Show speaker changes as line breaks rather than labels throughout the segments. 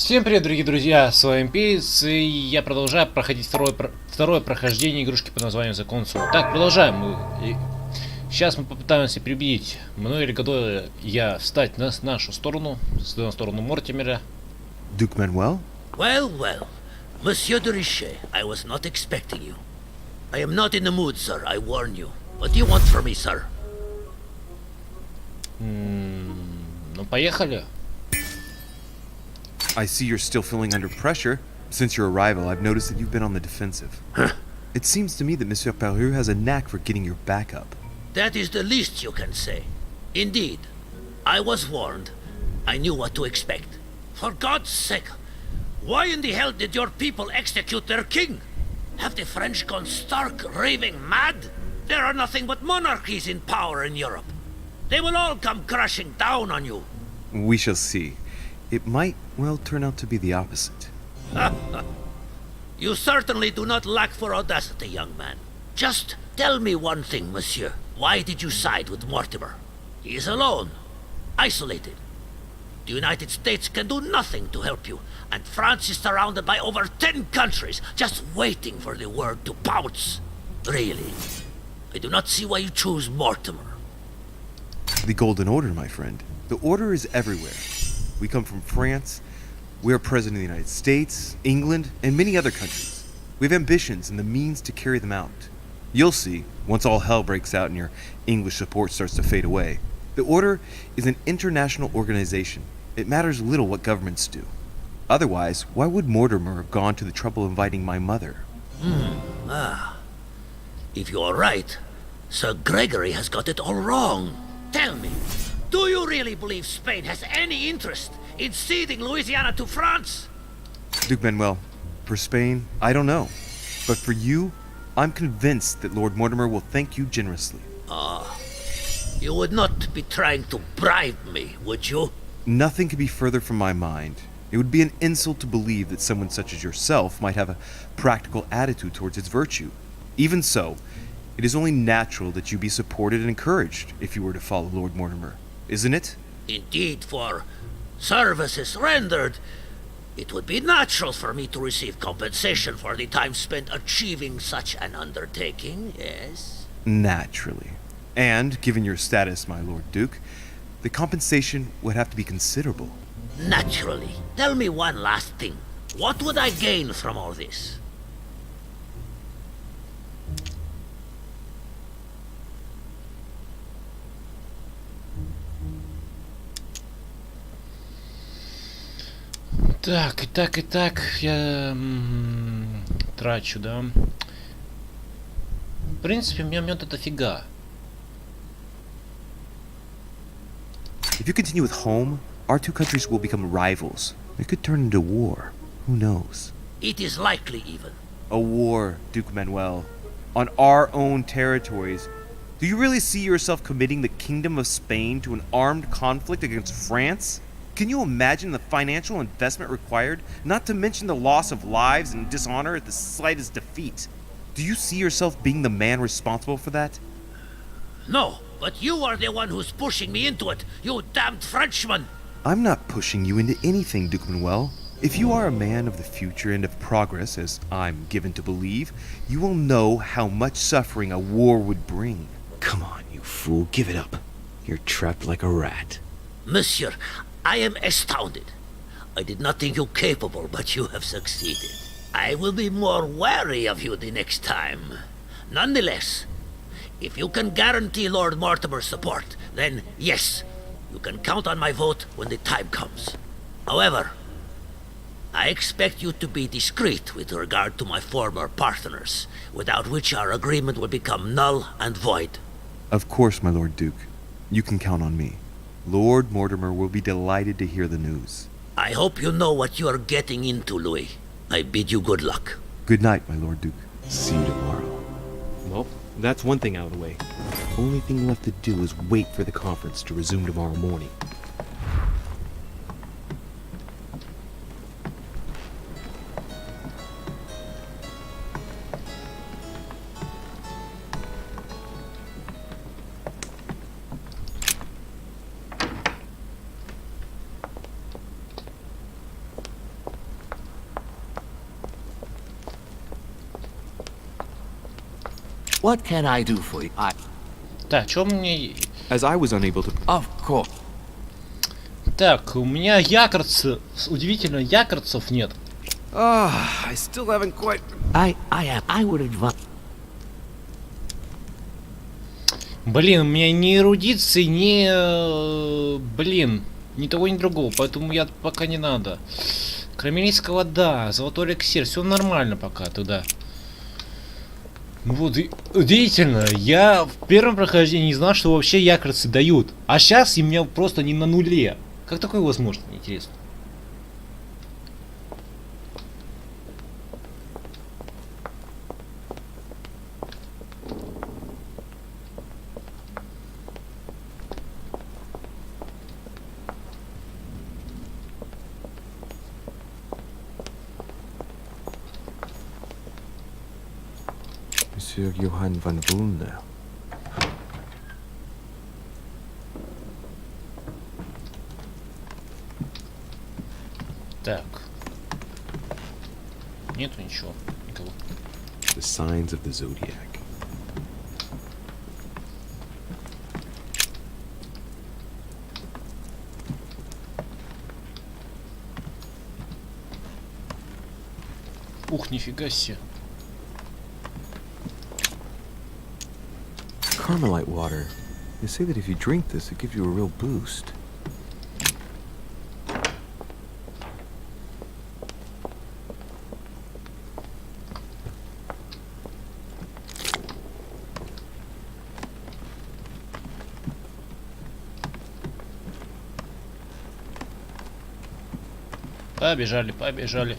Всем привет, дорогие друзья, с вами Пейс, и я продолжаю проходить второе прохождение игрушки под названием Закон Су. Так, продолжаем. Сейчас мы попытаемся переубедить, мною или готовы я встать на нашу сторону, на сторону Мортимера.
Duke Manuel?
Well, Monsieur de Richet, I was not expecting you. I am not in the mood, sir, I warn you. What do you want from me, sir?
Ну, поехали.
I see you're still feeling under pressure. Since your arrival, I've noticed that you've been on the defensive. It seems to me that Monsieur Peru has a knack for getting your back up.
That is the least you can say. Indeed, I was warned. I knew what to expect. For God's sake, why in the hell did your people execute their king? Have the French gone stark raving mad? There are nothing but monarchies in power in Europe. They will all come crashing down on you.
We shall see. It might, well, turn out to be the opposite.
You certainly do not lack for audacity, young man. Just tell me one thing, monsieur. Why did you side with Mortimer? He is alone, isolated. The United States can do nothing to help you, and France is surrounded by over 10 countries, just waiting for the word to pounce. Really, I do not see why you choose Mortimer.
The Golden Order, my friend. The Order is everywhere. We come from France. We are President of the United States, England, and many other countries. We have ambitions and the means to carry them out. You'll see, once all hell breaks out and your English support starts to fade away. The Order is an international organization. It matters little what governments do. Otherwise, why would Mortimer have gone to the trouble of inviting my mother?
If you are right, Sir Gregory has got it all wrong. Tell me, do you really believe Spain has any interest in ceding Louisiana to France?
Duke Manuel, for Spain, I don't know. But for you, I'm convinced that Lord Mortimer will thank you generously.
You would not be trying to bribe me, would you?
Nothing could be further from my mind. It would be an insult to believe that someone such as yourself might have a practical attitude towards its virtue. Even so, it is only natural that you be supported and encouraged if you were to follow Lord Mortimer, isn't it?
Indeed, for services rendered, it would be natural for me to receive compensation for the time spent achieving such an undertaking, yes?
Naturally. And, given your status, my Lord Duke, the compensation would have to be considerable.
Naturally. Tell me one last thing. What would I gain from all this?
Так, я трачу, да. В принципе, мне мед это фига.
If you continue with home, our two countries will become rivals. It could turn into war. Who knows?
It is likely even.
A war, Duke Manuel. On our own territories. Do you really see yourself committing the Kingdom of Spain to an armed conflict against France? Can you imagine the financial investment required, not to mention the loss of lives and dishonor at the slightest defeat? Do you see yourself being the man responsible for that?
No, but you are the one who's pushing me into it, you damned Frenchman!
I'm not pushing you into anything, Duke Manuel. If you are a man of the future and of progress, as I'm given to believe, you will know how much suffering a war would bring.
Come on, you fool, give it up. You're trapped like a rat.
Monsieur, I am astounded. I did not think you capable, but you have succeeded. I will be more wary of you the next time. Nonetheless, if you can guarantee Lord Mortimer's support, then yes, you can count on my vote when the time comes. However, I expect you to be discreet with regard to my former partners, without which our agreement will become null and void.
Of course, my Lord Duke. You can count on me. Lord Mortimer will be delighted to hear the news.
I hope you know what you are getting into, Louis. I bid you good luck.
Good night, my Lord Duke.
See you tomorrow. Well, that's one thing out of the way. Only thing left to do is wait for the conference to resume tomorrow morning.
What can I do for you?
Так, что мне...
As I was unable to...
Of course.
Так, у меня якорцев... Удивительно, якорцев нет.
I still haven't quite...
I would advise...
Блин, у меня ни эрудиции, ни... блин, ни того, ни другого, поэтому я пока не надо. Крамерийская вода, золотой эликсир, все нормально пока туда. Вот, удивительно, я в первом прохождении не знал, что вообще якорцы дают. А сейчас у меня просто не на нуле. Как такое возможно, интересно?
Monsieur Johann van Vulner.
Так. Нету ничего, никого.
The signs of the zodiac.
Ух, нифига себе.
Carmelite water. They say that if you drink this, it gives you a real boost.
Побежали, побежали.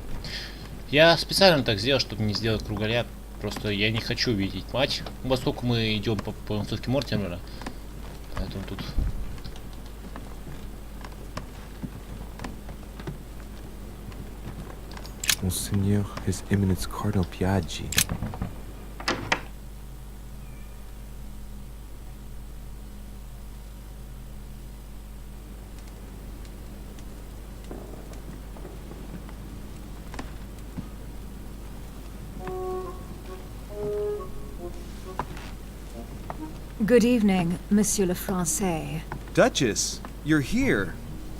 Я специально так сделал, чтобы не сделать кругаля. Просто я не хочу видеть матч. Поскольку мы идем по тусовке Мортимера. Поэтому тут...
Monseigneur, His Eminence Cardinal Piaggi.
Good evening, Monsieur le Français.
Duchess, you're here.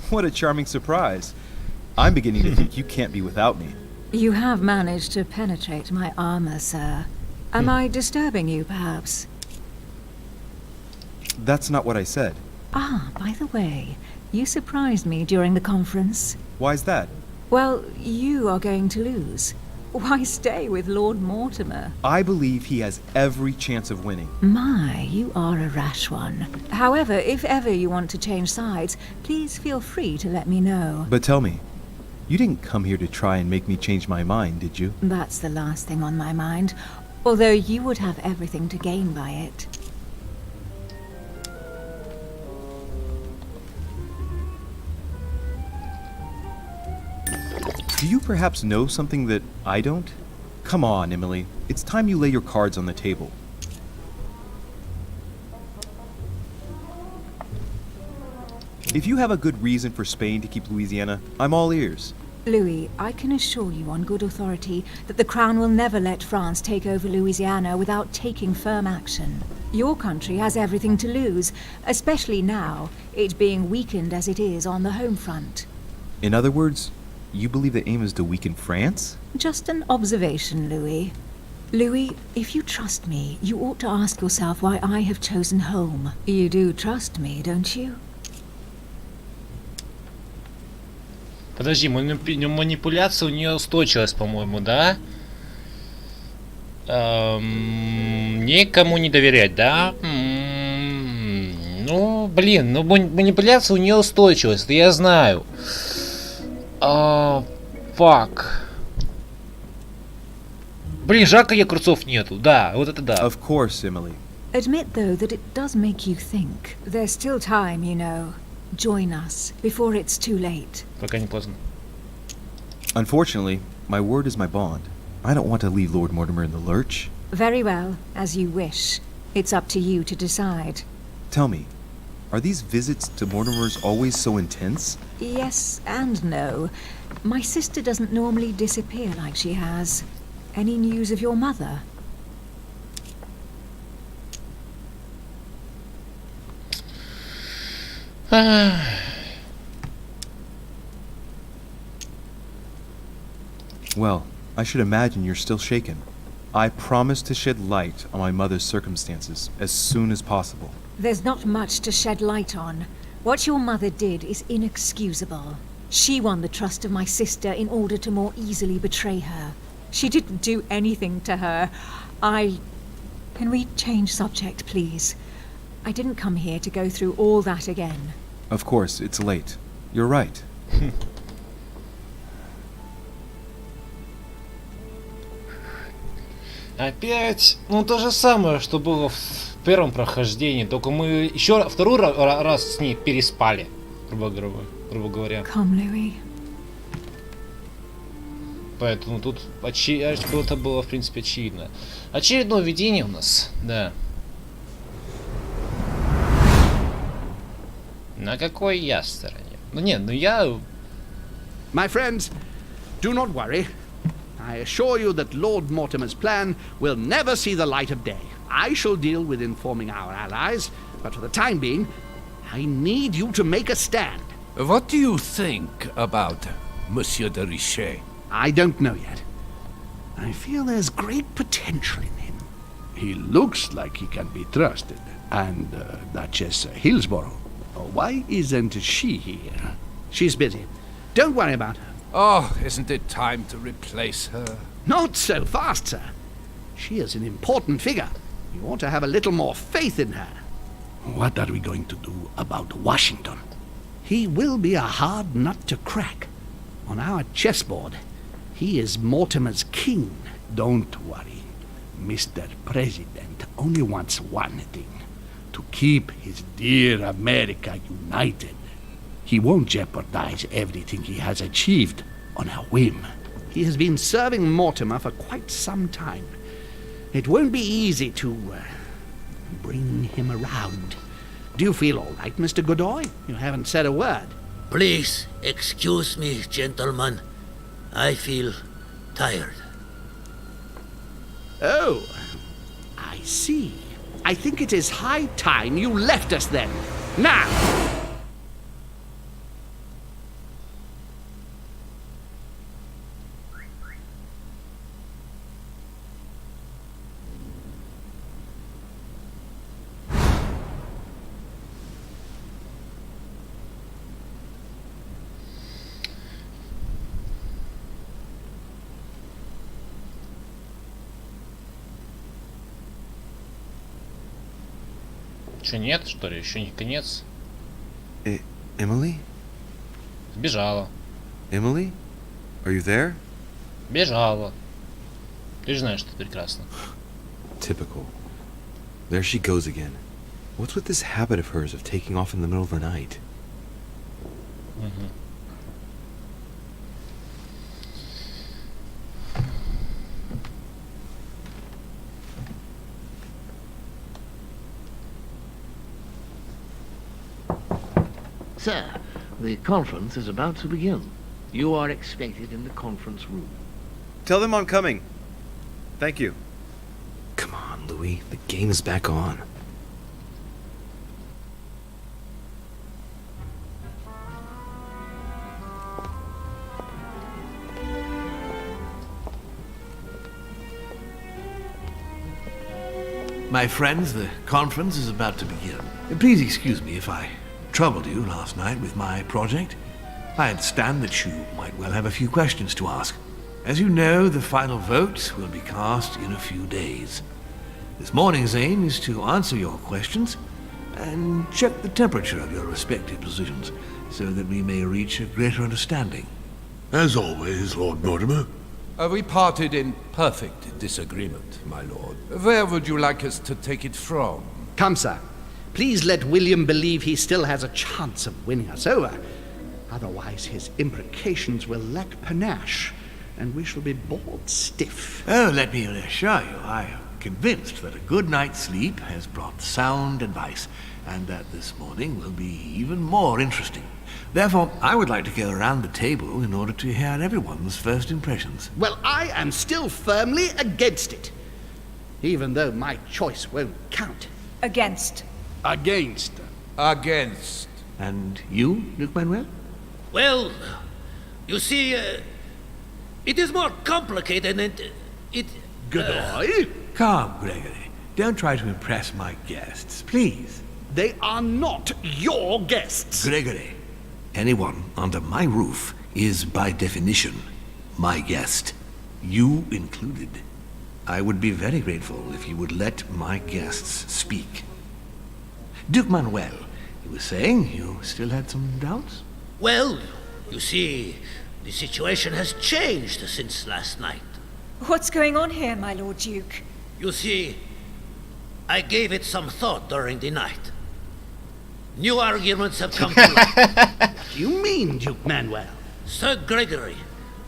What a charming surprise. I'm beginning to think you can't be without me.
You have managed to penetrate my armor, sir. Am I disturbing you, perhaps?
That's not what I said.
Ah, by the way, you surprised me during the conference.
Why's that?
Well, you are going to lose. Why stay with Lord Mortimer?
I believe he has every chance of winning.
My, you are a rash one. However, if ever you want to change sides, please feel free to let me know.
But tell me, you didn't come here to try and make me change my mind, did you?
That's the last thing on my mind, although you would have everything to gain by it.
Do you perhaps know something that I don't? Come on, Emily. It's time you lay your cards on the table. If you have a good reason for Spain to keep Louisiana, I'm all ears.
Louis, I can assure you on good authority that the Crown will never let France take over Louisiana without taking firm action. Your country has everything to lose, especially now, it being weakened as it is on the home front.
In other words, you believe the aim is to weaken France?
Just an observation, Louis. Louis, if you trust me, you ought to ask yourself why I have chosen home. You do trust me, don't you?
Подожди, манипуляция у нее устойчивость, по-моему, да? Никому не доверять, да? Ну, блин, ну манипуляция у нее устойчивость, это я знаю. Фак. Блин, жалко, якорцов нету. Да, вот это да.
Of course, Emily.
Admit, though, that it does make you think. There's still time, you know. Join us, before it's too late.
Пока не поздно.
Unfortunately, my word is my bond. I don't want to leave Lord Mortimer in the lurch.
Very well, as you wish. It's up to you to decide.
Tell me, are these visits to Mortimer's always so intense?
Yes and no. My sister doesn't normally disappear like she has. Any news of your mother?
Well, I should imagine you're still shaken. I promise to shed light on my mother's circumstances as soon as possible.
There's not much to shed light on. What your mother did is inexcusable. She won the trust of my sister in order to more easily betray her. She didn't do anything to her. Can we change subject, please? I didn't come here to go through all that again.
Of course, it's late. You're right.
Опять, ну то же самое, что было в первом прохождении, только мы еще второй раз с ней переспали, грубо говоря.
Come, Louis.
Поэтому тут это было в принципе очевидно. Очередное видение у нас, да. На какой я стороне? Ну нет, ну я...
My friends, do not worry. I assure you that Lord Mortimer's plan will never see the light of day. I shall deal with informing our allies, but for the time being, I need you to make a stand.
What do you think about Monsieur de Richet?
I don't know yet. I feel there's great potential in him. He looks like he can be trusted. And Duchess Hillsborough, why isn't she here? She's busy. Don't worry about her.
Oh, isn't it time to replace her?
Not so fast, sir. She is an important figure. You ought to have a little more faith in her. What are we going to do about Washington? He will be a hard nut to crack. On our chessboard, he is Mortimer's king. Don't worry. Mr. President only wants one thing. To keep his dear America united. He won't jeopardize everything he has achieved on a whim. He has been serving Mortimer for quite some time. It won't be easy to bring him around. Do you feel all right, Mr. Godoy? You haven't said a word.
Please excuse me, gentlemen. I feel tired.
Oh, I see. I think it is high time you left us then. Now!
Че, нет, что ли? Еще не конец?
Emily?
Сбежала.
Emily? Are you there?
Бежала. Ты же знаешь, что это прекрасно.
Typical. There she goes again. What's with this habit of hers of taking off in the middle of the night?
Sir, the conference is about to begin. You are expected in the conference room.
Tell them I'm coming. Thank you. Come on, Louis. The game is back on.
My friends, the conference is about to begin. Please excuse me if I troubled you last night with my project. I understand that you might well have a few questions to ask. As you know, the final vote will be cast in a few days. This morning's aim is to answer your questions and check the temperature of your respective positions so that we may reach a greater understanding.
As always, Lord Mortimer.
We parted in perfect disagreement, my lord. Where would you like us to take it from?
Come, sir. Please let William believe he still has a chance of winning us over. Otherwise, his imprecations will lack panache, and we shall be bored stiff.
Oh, let me reassure you, I am convinced that a good night's sleep has brought sound advice, and that this morning will be even more interesting. Therefore, I would like to go around the table in order to hear everyone's first impressions.
Well, I am still firmly against it, even though my choice won't count.
Against.
Against.
Against.
And you, Duke Manuel?
Well, you see, it is more complicated and it...
Goodbye?
Come, Gregory. Don't try to impress my guests, please.
They are not your guests.
Gregory, anyone under my roof is by definition my guest. You included. I would be very grateful if you would let my guests speak. Duke Manuel, you were saying you still had some doubts?
Well, you see, the situation has changed since last night.
What's going on here, my Lord Duke?
You see, I gave it some thought during the night. New arguments have come to light.
What do you mean, Duke Manuel?
Sir Gregory,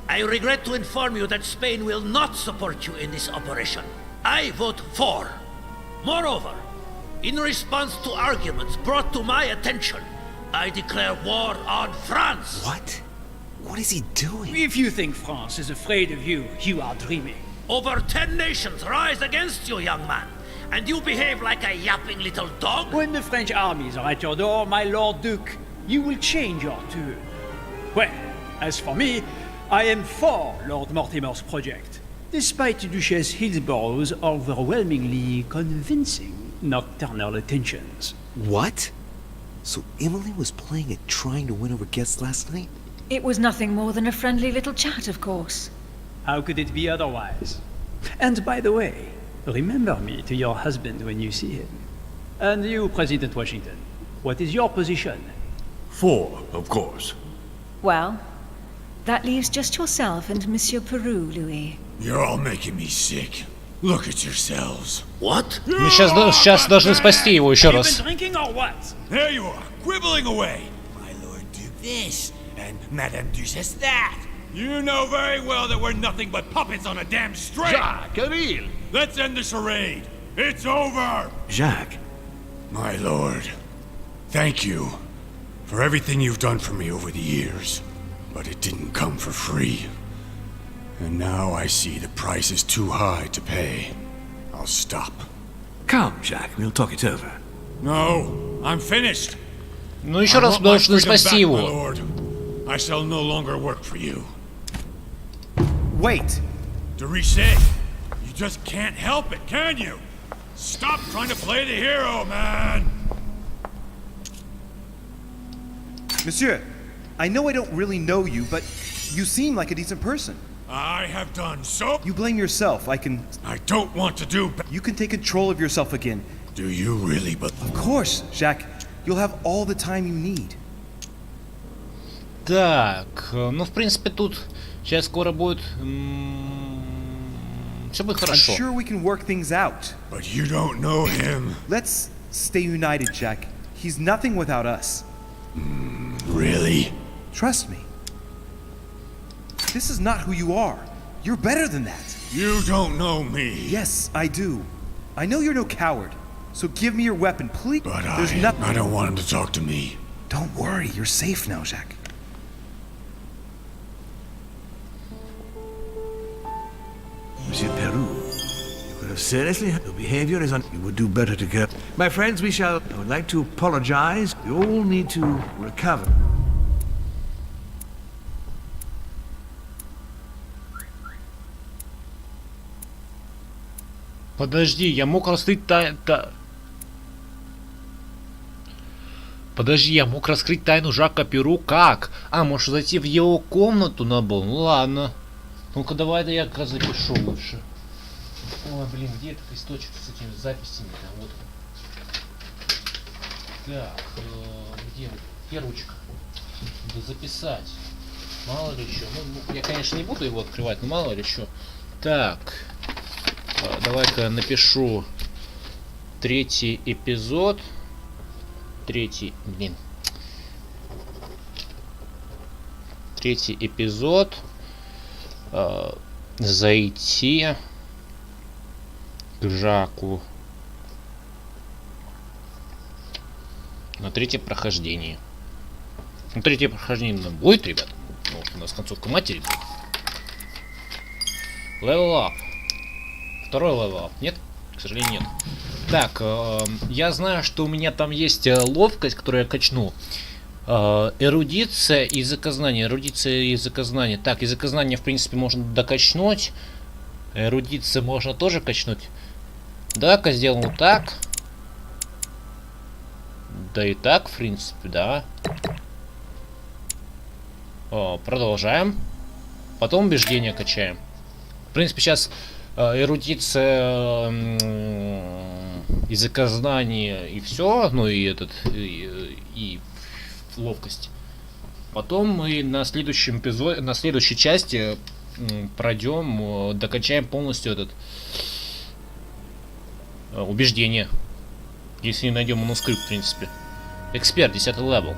I regret to inform you that Spain will not support you in this operation. I vote for. Moreover, in response to arguments brought to my attention, I declare war on France.
What? What is he doing?
If you think France is afraid of you, you are dreaming.
Over 10 nations rise against you, young man, and you behave like a yapping little dog?
When the French armies are at your door, my Lord Duke, you will change your tune. Well, as for me, I am for Lord Mortimer's project, despite Duchess Hillsborough's overwhelmingly convincing nocturnal attentions.
What? So Emily was playing at trying to win over guests last night?
It was nothing more than a friendly little chat, of course.
How could it be otherwise? And by the way, remember me to your husband when you see him. And you, President Washington, what is your position?
For, of course.
Well, that leaves just yourself and Monsieur Peru, Louis.
You're all making me sick. Look at yourselves.
What?
Мы сейчас должны спасти его еще
Have you
раз.
been drinking or what?
There you are, quibbling away. My Lord Duke this, and Madame Duchess that. You know very well that we're nothing but puppets on a damn string.
Jacques, Camille.
Let's end the charade. It's over.
Jacques,
My lord, thank you for everything you've done for me over the years. But it didn't come for free. And now I see the price is too high to pay. I'll stop.
come, Jacques, we'll talk it over.
No, I'm finished.
Ну еще
I
раз
want my
должны
freedom
спасти
back, my
его.
lord. I shall no longer work for you.
Wait!
De Richet, you just can't help it, can you? Stop trying to play the hero, man!
Monsieur, I know I don't really know you, but you seem like a decent person.
I have done so.
You blame yourself. I
don't want to do.
You can take control of yourself again.
Do you really? But
of course, Jacques. You'll have all the time you need.
Так, ну в принципе тут сейчас скоро будет, все будет хорошо.
I'm sure we can work things out.
But you don't know him.
Let's stay united, Jacques. He's nothing without us.
Really?
Trust me. This is not who you are. You're better than that.
You don't know me.
Yes, I do. I know you're no coward. So give me your weapon, please.
But
There's nothing.
I don't want him to talk to me.
Don't worry, you're safe now, Jacques.
Monsieur Peru, you could have seriously, your behavior is you would do better to go. My friends, I would like to apologize. We all need to recover.
Подожди, я мог раскрыть Подожди, я мог раскрыть тайну Жака Перу как? А, может зайти в его комнату на был? Ну ладно. Ну-ка давай, да я запишу лучше. Ой, блин, где этот листочек с этими записями? Да, вот он. Так, где ручка? Надо записать. Мало ли еще. Ну, я, конечно, не буду его открывать, но мало ли еще. Так. Давай-ка напишу третий эпизод. Третий эпизод. Зайти к Жаку на третье прохождение. Ну, третье прохождение будет, ребят. Ну, у нас концовка матери. Level up. Второй левел. Нет? К сожалению, нет. Так, я знаю, что у меня там есть ловкость, которую я качну. Эрудиция и языкознание. Эрудиция и языкознание. Так, языкознание, в принципе, можно докачнуть. Эрудиция можно тоже качнуть. Давай-ка сделаем вот так. Да и так, в принципе, да. Продолжаем. Потом убеждение качаем. В принципе, сейчас эрудиция, языкознание и все, ну и и ловкость. Потом мы на следующем эпизоде, на следующей части пройдем, докачаем полностью этот убеждение. Если не найдем манускрипт, в принципе. Эксперт, 10 левел.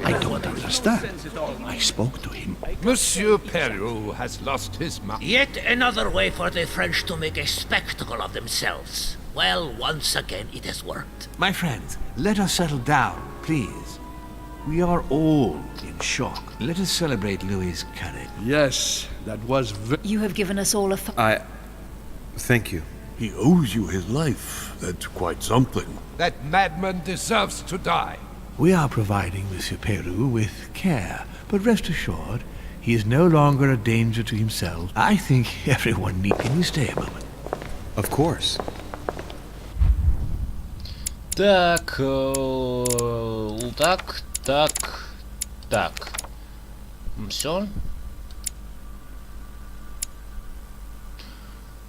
I don't understand. I spoke to him.
Monsieur Peru has lost his mind.
Yet another way for the French to make a spectacle of themselves. Well, once again it has worked.
My friends, let us settle down, please. We are all in shock. Let us celebrate Louis's courage.
Yes, that was
You have given us all a
Thank you.
He owes you his life. That's quite something. That madman deserves to die.
We are providing Monsieur Peru with care, but rest assured, he is no longer a danger to himself. I think everyone needs... Can you stay a moment?
Of course.
Так, так. Все.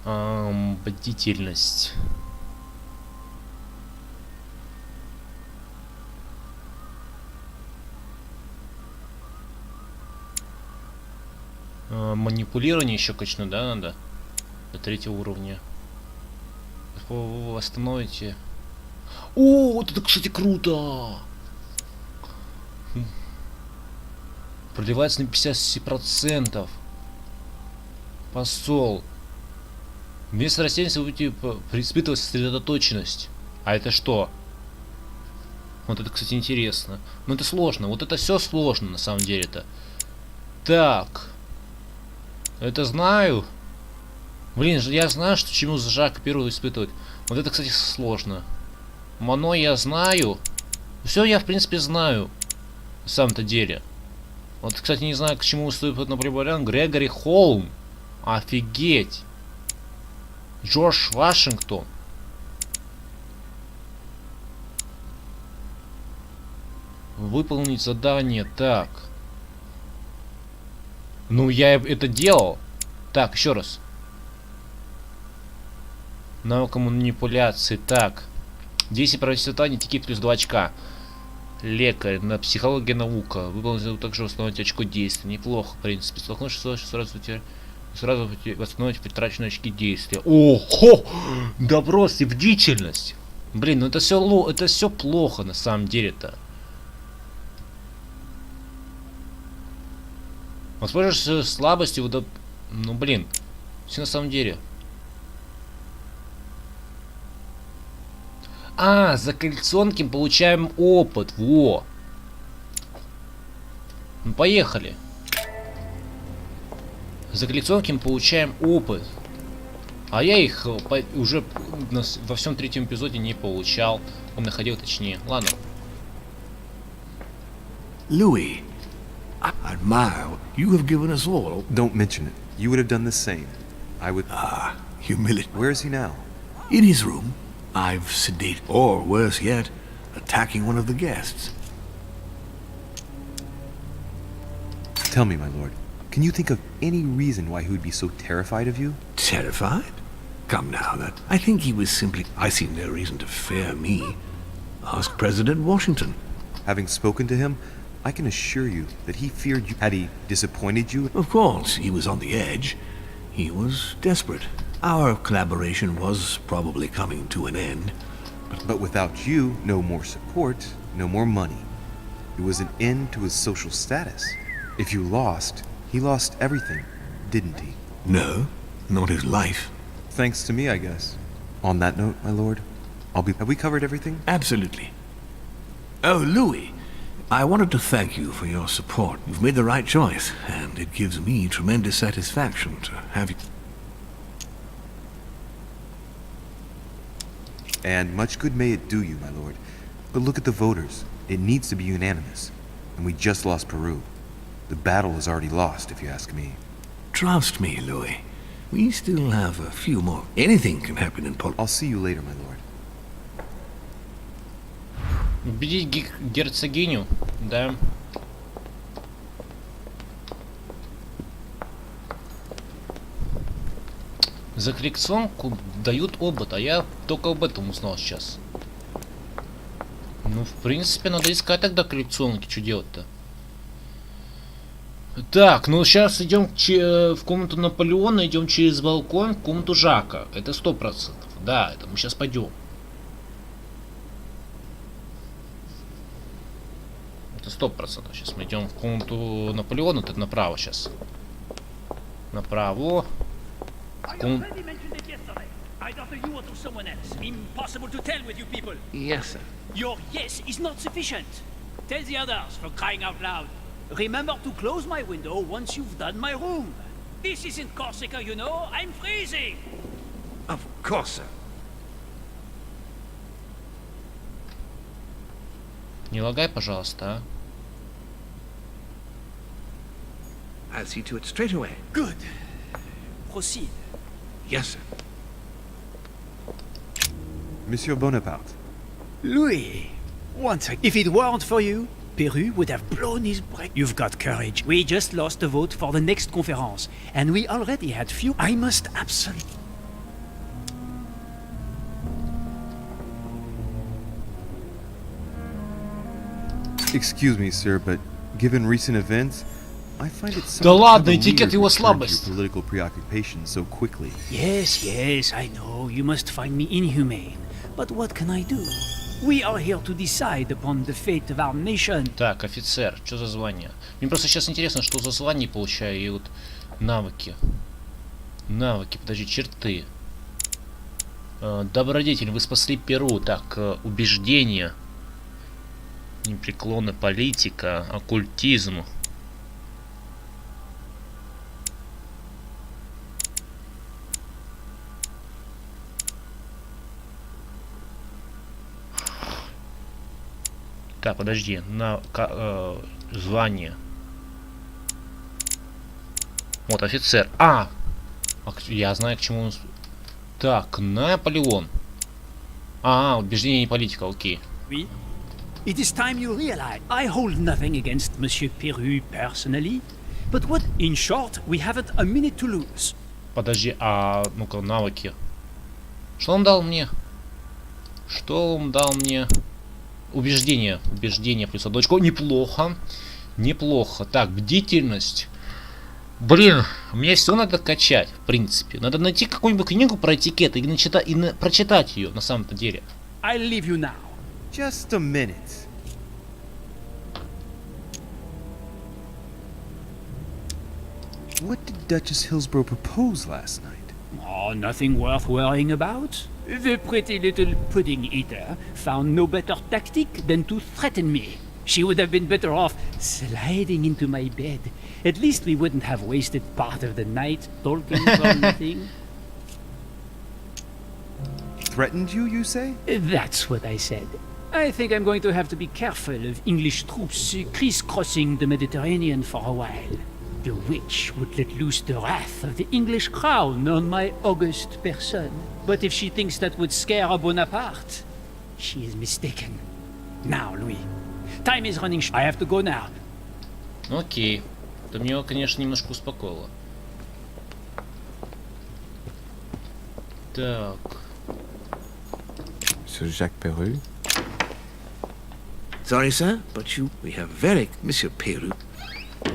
Бдительность. Манипулирование еще качну, да, надо? До 3-го уровня. Восстановите. О, вот это, кстати, круто! Проливается на 50%. Посол. Вместо растения вы будете испытывать сосредоточенность. А это что? Вот это, кстати, интересно. Но это сложно. Вот это все сложно, на самом деле-то. Так. Это знаю. Блин, я знаю, что чему Жак первый испытывать. Вот это, кстати, сложно. Мано я знаю. Все я, в принципе, знаю. На самом-то деле. Вот, кстати, не знаю, к чему уступит Наполеон. Грегори Холм. Офигеть. Джордж Вашингтон. Выполнить задание. Так. Ну, я это делал. Так, еще раз. Наука манипуляции. Так. 10 процветаний, тикет плюс 2 очка. Лекарь. На психология наука. Выполнить также восстановить очко действия. Неплохо, в принципе. Столкнувшись сразу восстановить потраченные очки действия. Ого! Доброс и бдительность. Блин, ну это все плохо на самом деле-то. Воспользуешься слабостью, ну блин, все на самом деле. За коллекционки получаем опыт, во. Ну поехали. За коллекционки получаем опыт. А я их уже во всем 3-м эпизоде не получал. Он находил, точнее. Ладно.
Louis, I admire you have given us all.
Don't mention it. You would have done the same. I would...
Humility.
Where is he now?
In his room. I've sedated, or worse yet, attacking one of the guests.
Tell me, my lord, can you think of any reason why he would be so terrified of you?
Terrified? Come now, that... I think he was simply... I see no reason to fear me. Ask President Washington.
Having spoken to him, I can assure you that he feared you. Had he disappointed you?
Of course, he was on the edge. He was desperate. Our collaboration was probably coming to an end.
But without you, no more support, no more money. It was an end to his social status. If you lost, he lost everything, didn't he?
No, not his life.
Thanks to me, I guess. On that note, my lord, have we covered everything?
Absolutely. Oh, Louis, I wanted to thank you for your support. You've made the right choice, and it gives me tremendous satisfaction to have you...
And much good may it do you, my lord. But look at the voters. It needs to be unanimous, and we just lost Peru. The battle is already lost, if you ask me.
Trust me, Louis. We still have a few more. Anything can happen in Poland.
I'll see you later, my lord.
Убедить герцогиню, да. За коллекционку дают опыт, а я только об этом узнал сейчас. Ну, в принципе, надо искать тогда коллекционки, что делать-то. Так, ну сейчас идем в комнату Наполеона, идем через балкон в комнату Жака. Это 100%. Да, это мы сейчас пойдем. Это 100%. Сейчас мы идем в комнату Наполеона, это направо сейчас. Направо.
Yes, sir.
Your yes is not sufficient. Tell the others, for crying out loud. Remember to close my window once you've done my room. This isn't Corsica, you know. I'm freezing.
Of course, sir.
Не лагай, пожалуйста, а.
I'll see to it straight away.
Good. Proceed.
Yes, sir.
Monsieur Bonaparte.
Louis, once again, if it weren't for you, Peru would have blown his brain. You've got courage. We just lost the vote for the next conference, and we already had few. I must absolutely.
Excuse me, sir, but given recent events, I find it
Да
somewhat
ладно,
cavalier
этикет
to
его
turn to your
слабость.
political preoccupation so quickly.
Yes, yes, I know. You must find me inhumane. But what can I do? We are here to decide upon the fate of our nation.
Так, офицер, что за звание? Мне просто сейчас интересно, что за звание получаю и вот навыки. Навыки, подожди, черты. Добродетель, вы спасли Перу. Так, убеждение. Непреклонная политика, оккультизм. Так, подожди, звание. Вот, офицер. Я знаю, к чему он... Так, Наполеон. Убеждение и политика, окей.
Oui. It is time you realize I hold nothing against Monsieur Peru personally, but what, in short, we haven't a minute to lose.
Подожди, ну-ка, навыки. Что он дал мне? Что он дал мне? Убеждение. Убеждение плюс одну очко. Неплохо. Неплохо. Так, бдительность. Блин, мне все надо качать, в принципе. Надо найти какую-нибудь книгу про этикет и прочитать ее на самом-то деле.
I'll leave you now.
Just a minute. What did Duchess Hillsborough propose last night?
Oh, nothing worth worrying about. The pretty little pudding eater found no better tactic than to threaten me. She would have been better off sliding into my bed. At least we wouldn't have wasted part of the night talking for nothing.
Threatened you, you say?
That's what I said. I think I'm going to have to be careful of English troops crisscrossing the Mediterranean for a while. The witch would let loose the wrath of the English crown on my august person. But if she thinks that would scare a Bonaparte, she is mistaken. Now, Louis, time is running short. I have to go now.
Окей. Это меня, конечно, немножко успокоило. Так.
Monsieur Jacques Peru?
Sorry, sir, but we have very... Monsieur Peru.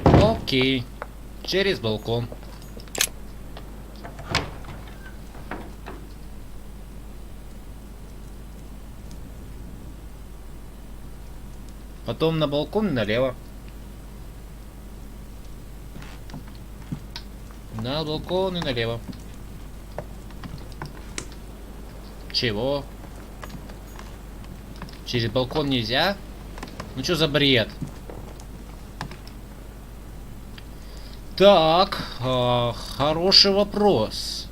Окей. Через балкон. Потом на балкон и налево. На балкон и налево. Чего? Через балкон нельзя? Ну что за бред? Так, хороший вопрос.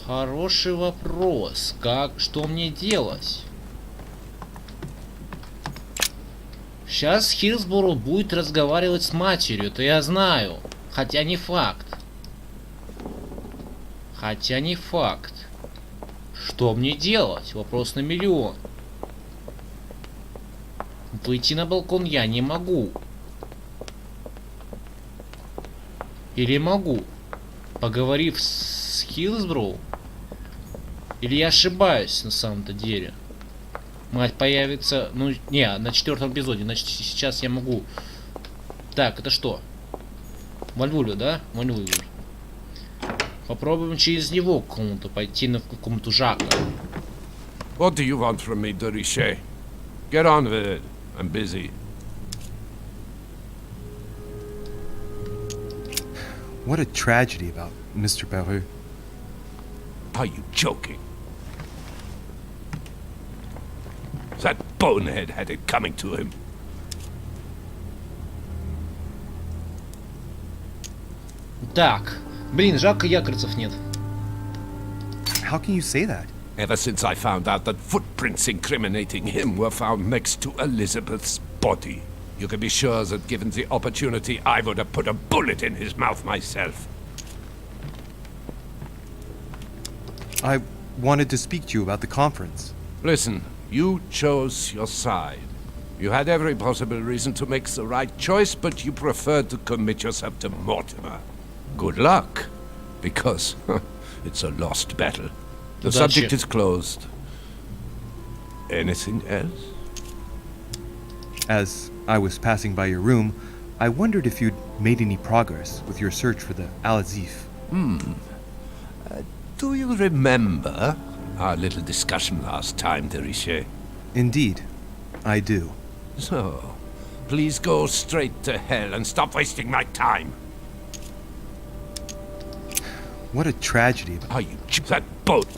Хороший вопрос. Что мне делать? Сейчас Хиллсборо будет разговаривать с матерью, это я знаю. Хотя не факт. Хотя не факт. Что мне делать? Вопрос на миллион. Выйти на балкон я не могу. Или могу? Поговорив с Хиллсборо? Или я ошибаюсь на самом-то деле? Мать появится... Ну, не, на 4-м эпизоде. Значит, сейчас я могу... Так, это что? Вольвулю, да? Вольвулю. Попробуем через него к кому-то пойти, на какому-то Жака.
What do you want from me, de Richet? Get on with it. I'm busy.
What a tragedy about Mr. Beru.
Are you joking? That bonehead had it coming to him.
Так. Блин, Жака Якорцев нет.
How can you say that?
Ever since I found out that footprints incriminating him were found next to Elizabeth's body, you can be sure that given the opportunity, I would have put a bullet in his mouth myself.
I wanted to speak to you about the conference.
Listen, you chose your side. You had every possible reason to make the right choice, but you preferred to commit yourself to Mortimer. Good luck, because it's a lost battle. The subject is closed. Anything else?
As I was passing by your room, I wondered if you'd made any progress with your search for the Al-Azif.
Do you remember our little discussion last time, de Richet?
Indeed, I do.
So, please go straight to hell and stop wasting my time.
What a tragedy.
Are you that boat?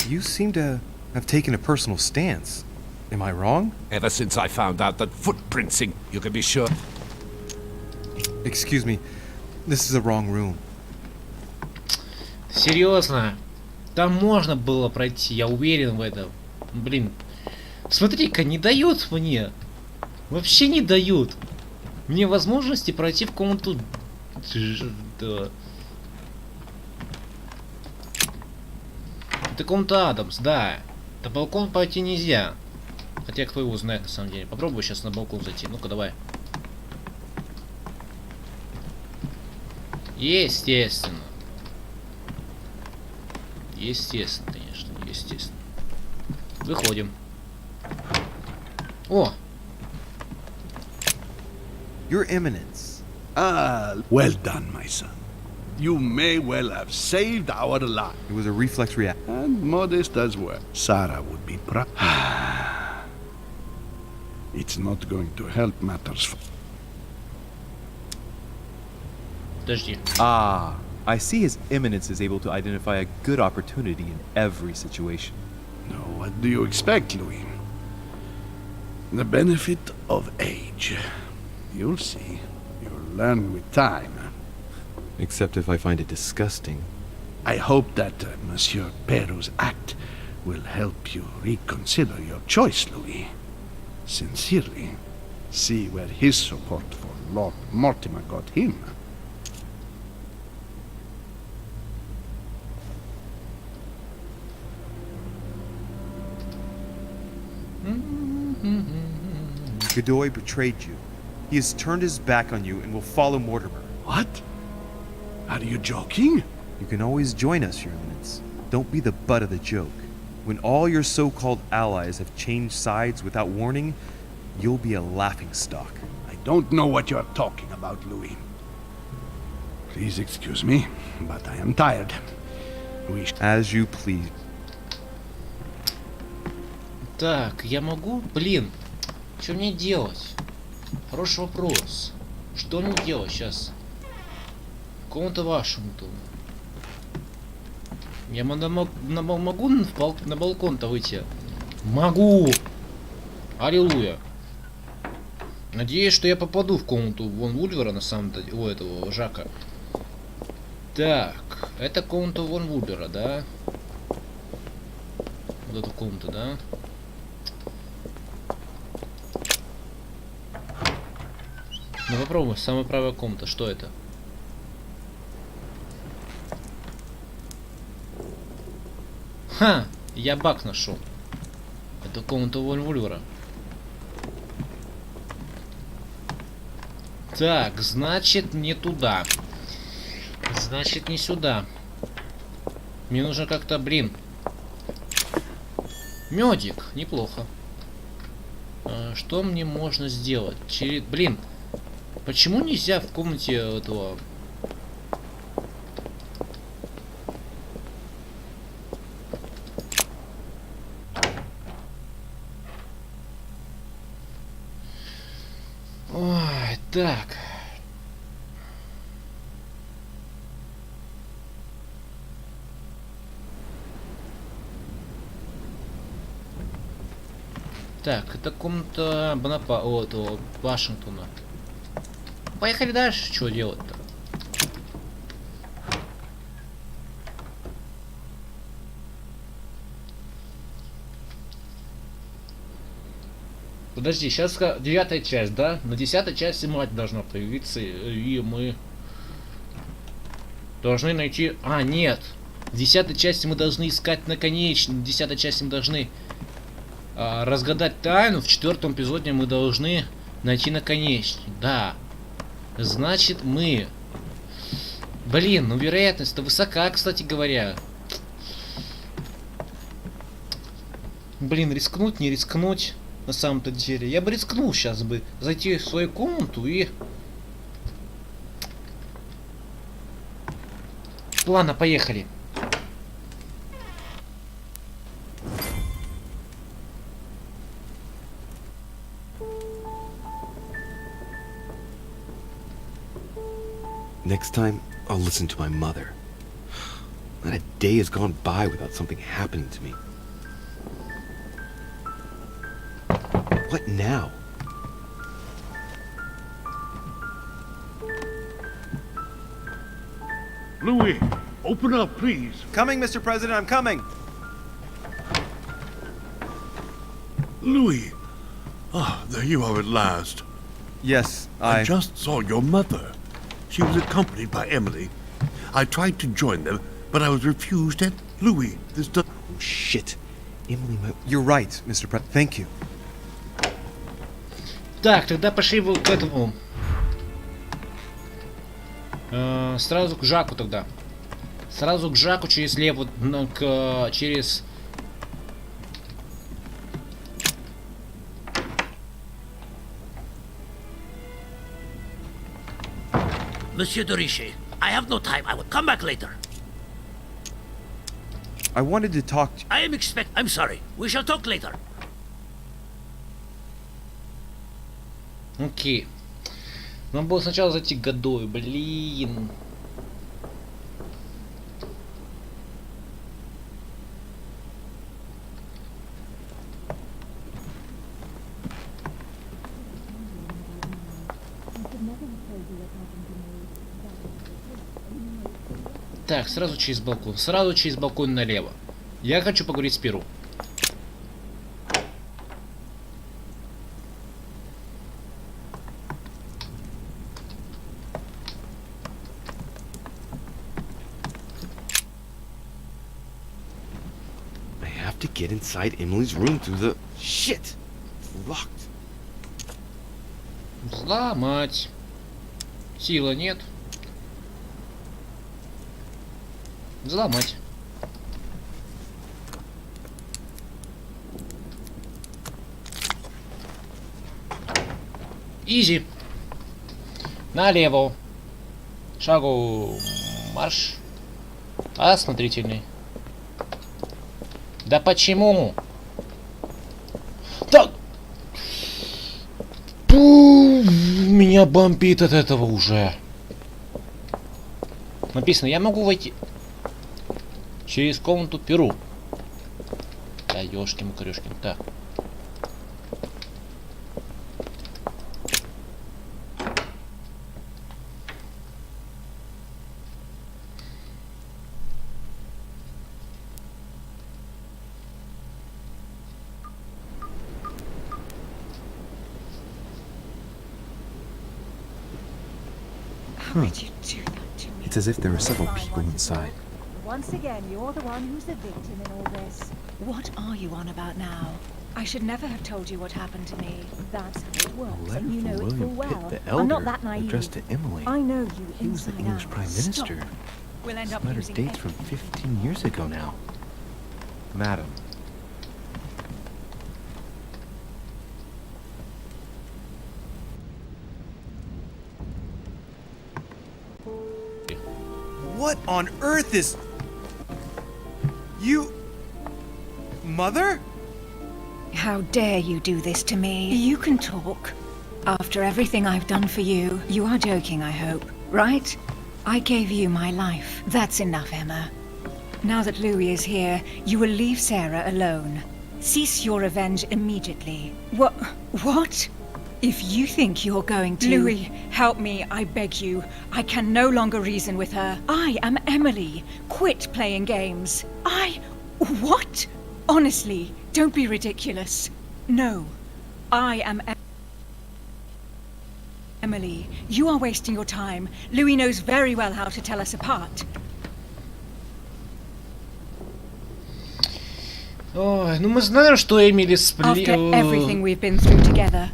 You seem to have taken a personal stance. Am I wrong?
Ever since I found out that footprints in, you can be sure.
Excuse me, this is the wrong room.
Серьезно? Там можно было пройти, я уверен в этом. Блин. Смотри-ка, не дают мне. Вообще не дают. Мне возможности пройти в комнату... Да. Это комната Адамс, да. На балкон пойти нельзя. Хотя кто его знает на самом деле. Попробую сейчас на балкон зайти. Ну-ка, давай. Естественно. Естественно, конечно. Естественно. Выходим. О!
Your Eminence.
Ah, well done, my son. You may well have saved our life.
It was a reflex reaction.
And modest as well. Sarah would be proud. It's not going to help matters.
Подожди.
Ah, I see His Eminence is able to identify a good opportunity in every situation.
No, what do you expect, Louis? The benefit of age. You'll see. You'll learn with time.
Except if I find it disgusting.
I hope that Monsieur Perrault's act will help you reconsider your choice, Louis. Sincerely. See where his support for Lord Mortimer got him.
Godoy betrayed you. He has turned his back on you and will follow Mortimer.
What? Are you joking?
You can always join us, Your Eminence. Don't be the butt of the joke. When all your so-called allies have changed sides without warning, you'll be a laughingstock.
I don't know what you're talking about, Louis. Please excuse me, but I am tired.
As you please.
Так, я могу? Блин. Что мне делать? Хороший вопрос. Что мне делать сейчас? Кому-то вашему-то. Я могу на балкон-то выйти? Могу! Аллилуйя. Надеюсь, что я попаду в комнату Вон Вульвера, на самом-то, у этого Жака. Так, это комната Вон Вульвера, да? Вот эта комната, да? Ну попробуй, самая правая комната, что это? Ха! Я баг нашел. Это комната вольвулера. Так, значит не туда. Значит не сюда. Мне нужно как-то, блин. Медик, неплохо. Что мне можно сделать? Блин, почему нельзя в комнате этого... Ой, так. Так, это комната Вашингтона. Поехали дальше, что делать-то? Подожди, сейчас 9-я часть, да? На 10-й части мать должна появиться, и мы должны найти... А, нет! В 10-й части мы должны искать наконечник, в 10-й части мы должны разгадать тайну, в 4-м эпизоде мы должны найти наконечник, да. Значит, мы... Блин, ну вероятность-то высока, кстати говоря. Блин, рискнуть, не рискнуть. На самом-то деле. Я бы рискнул сейчас бы зайти в свою комнату и... Ладно, поехали.
Next time, I'll listen to my mother. Not a day has gone by without something happening to me. What now?
Louis, open up, please.
Coming, Mr. President, I'm coming.
Louis. Ah, there you are at last.
Yes,
I just saw your mother. She was accompanied by Emily. I tried to join them, but I was refused at Louis. This does...
Oh, shit. Emily might...
You're right, Mr. President. Thank you.
Так, тогда пошли вот к этому. Сразу к Жаку тогда. Сразу к Жаку через левую, через...
Monsieur de Richet, I have no time. I will come back later.
I wanted to talk to...
I'm sorry. We shall talk later.
Окей. Нам было сначала зайти к Годою, блин. Так, сразу через балкон. Сразу через балкон налево. Я хочу поговорить с Перу.
To get inside Emily's room through the... Shit! It's locked.
Взломать. Сила нет. Взломать. Изи. Налево. Шагу марш. Осмотрительный. Да почему? Так. Меня бомбит от этого уже. Написано, я могу войти через комнату Перу. Да, ёшкин-макарёшкин. Так.
How could you do that to me?
It's as if there are several people inside.
Once again, you're the one who's the victim in all this. What are you on about now? I should never have told you what happened to me. That's how it works, and you know it full well. I'm not that naive.
Addressed to Emily.
I know you
He was the
inside
English
out.
Prime Minister.
Stop. We'll end up
This letter
losing
dates from 15 years ago now. Madam.
What on earth is... You... Mother?
How dare you do this to me? You can talk. After everything I've done for you, you are joking, I hope, right? I gave you my life. That's enough, Emma. Now that Louis is here, you will leave Sarah alone. Cease your revenge immediately. What? If you think you're going to... Louis, help me, I beg you. I can no longer reason with her. I am Emily. Quit playing games. What? Honestly, don't be ridiculous. No, I am Emily. You are wasting your time. Louis knows very well how to tell us apart.
Ой, ну мы знаем, что Эмили
After everything we've been through together.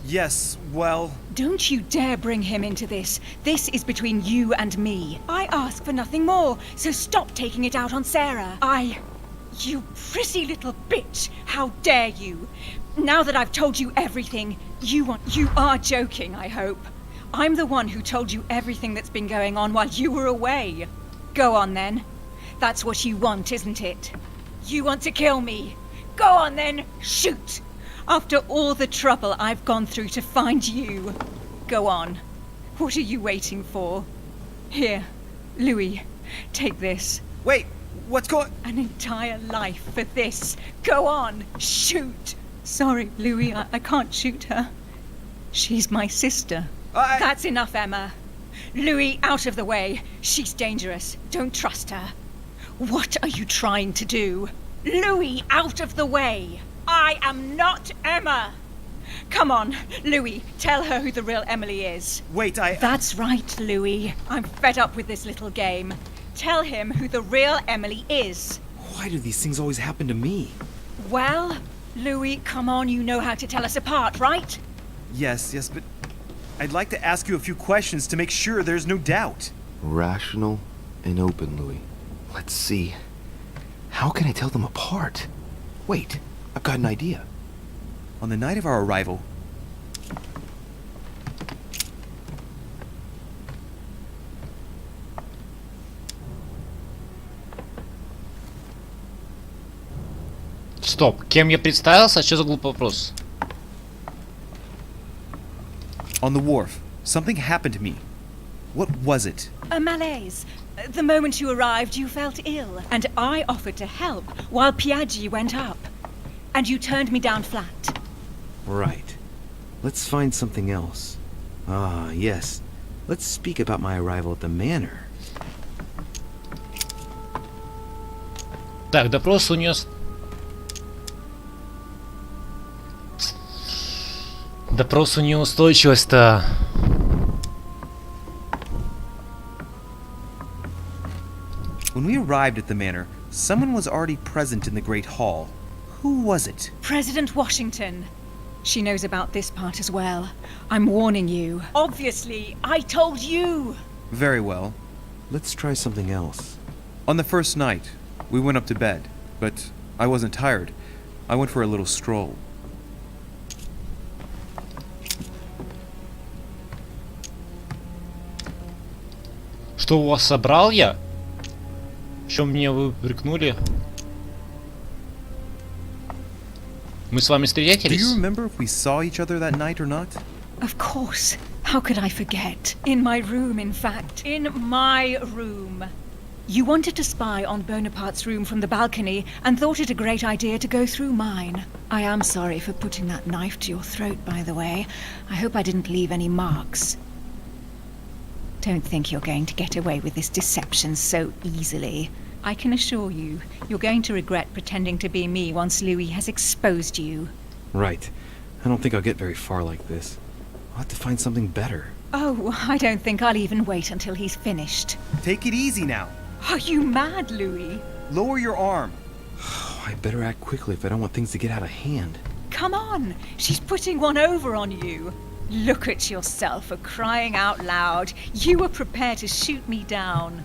Yes, well...
Don't you dare bring him into this. This is between you and me. I ask for nothing more, so stop taking it out on Sarah. You pretty little bitch! How dare you! Now that I've told you everything, you are joking, I hope. I'm the one who told you everything that's been going on while you were away. Go on then. That's what you want, isn't it? You want to kill me. Go on then, shoot! After all the trouble I've gone through to find you. Go on. What are you waiting for? Here, Louis, take this.
Wait, what's going...
An entire life for this. Go on, shoot! Sorry, Louis, I can't shoot her. She's my sister. That's enough, Emma. Louis, out of the way. She's dangerous. Don't trust her. What are you trying to do? Louis, out of the way. I am not Emma. Come on, Louis, tell her who the real Emily is.
Wait,
That's right, Louis. I'm fed up with this little game. Tell him who the real Emily is.
Why do these things always happen to me?
Well, Louis, come on, you know how to tell us apart, right?
Yes, but... I'd like to ask you a few questions to make sure there's no doubt.
Rational and open, Louis. Let's see. How can I tell them apart? Wait, I've got an idea.
On the night of our arrival...
Стоп, кем я представился? Что за глупый вопрос?
On the wharf, something happened to me. What was it?
A malaise. The moment you arrived, you felt ill, and I offered to help while Piaggi went up. And you turned me down flat.
Right. Let's find something else. Ah, yes. Let's speak about my arrival at the manor.
Так, допрос у нее... Допрос у нее устойчивость-то...
When we arrived at the manor, someone was already present in the Great Hall. Who was it?
President Washington. She knows about this part as well. I'm warning you. Obviously, I told you!
Very well.
Let's try something else.
On the first night, we went up to bed, but I wasn't tired. I went for a little stroll.
Что у вас собрал я? Что мне вы упрекнули? Мы с вами
Do you
встретились?
remember if we saw each other that night or not?
Of course. How could I forget? In my room, in fact. In my room. You wanted to spy on Bonaparte's room from the balcony and thought it a great idea to go through mine. I am sorry for putting that knife to your throat, by the way. I hope I didn't leave any marks. Don't think you're going to get away with this deception so easily. I can assure you, you're going to regret pretending to be me once Louis has exposed you.
Right. I don't think I'll get very far like this. I'll have to find something better.
Oh, I don't think I'll even wait until he's finished.
Take it easy now.
Are you mad, Louis?
Lower your arm.
I better act quickly if I don't want things to get out of hand.
Come on, she's putting one over on you. Look at yourself for crying out loud. You were prepared to shoot me down.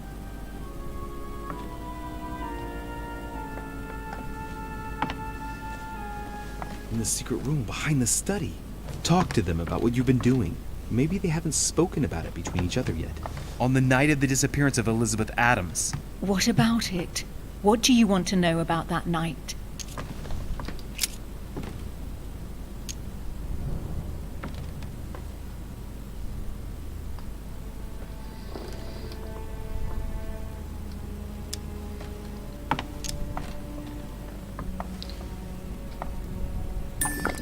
In the secret room behind the study. Talk to them about what you've been doing. Maybe they haven't spoken about it between each other yet.
On the night of the disappearance of Elizabeth Adams.
What about it? What do you want to know about that night?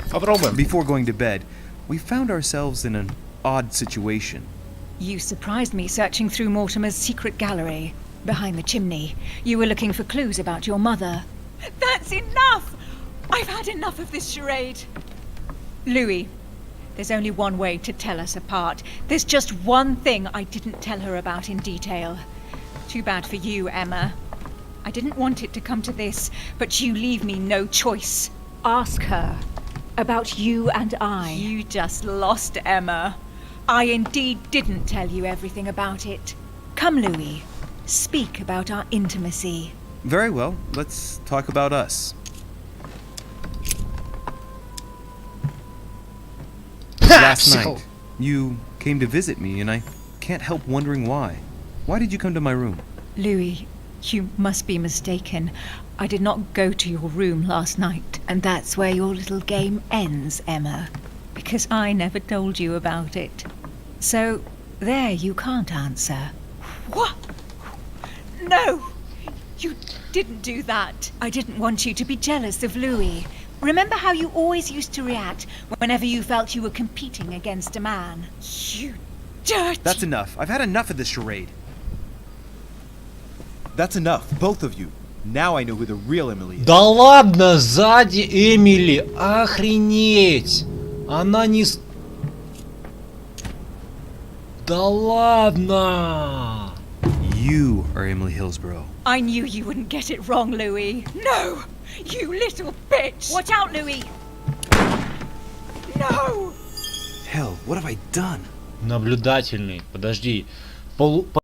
Попробуем.
Before going to bed, we found ourselves in an odd situation.
You surprised me searching through Mortimer's secret gallery. Behind the chimney. You were looking for clues about your mother. That's enough! I've had enough of this charade. Louis, there's only one way to tell us apart. There's just one thing I didn't tell her about in detail. Too bad for you, Emma. I didn't want it to come to this, but you leave me no choice. Ask her about you and I. You just lost, Emma. I indeed didn't tell you everything about it. Come, Louis. Speak about our intimacy.
Very well, let's talk about us. Last night, you came to visit me, and I can't help wondering why. Why did you come to my room?
Louis, you must be mistaken. I did not go to your room last night, and that's where your little game ends, Emma. Because I never told you about it. So, there you can't answer. What? No! You didn't do that. I didn't want you to be jealous of Louis. Remember how you always used to react whenever you felt you were competing against a man? You dirty...
That's enough. I've had enough of this charade. That's enough, both of you. Now I know who the real Emily is.
Да ладно, сзади Эмили. Охренеть. Она не... Да ладно.
You are Emily Hillsborough.
I knew you wouldn't get it wrong, Louis. No! You little bitch! Watch out, Louis! No!
Hell, what have I done?
Наблюдательный. Подожди.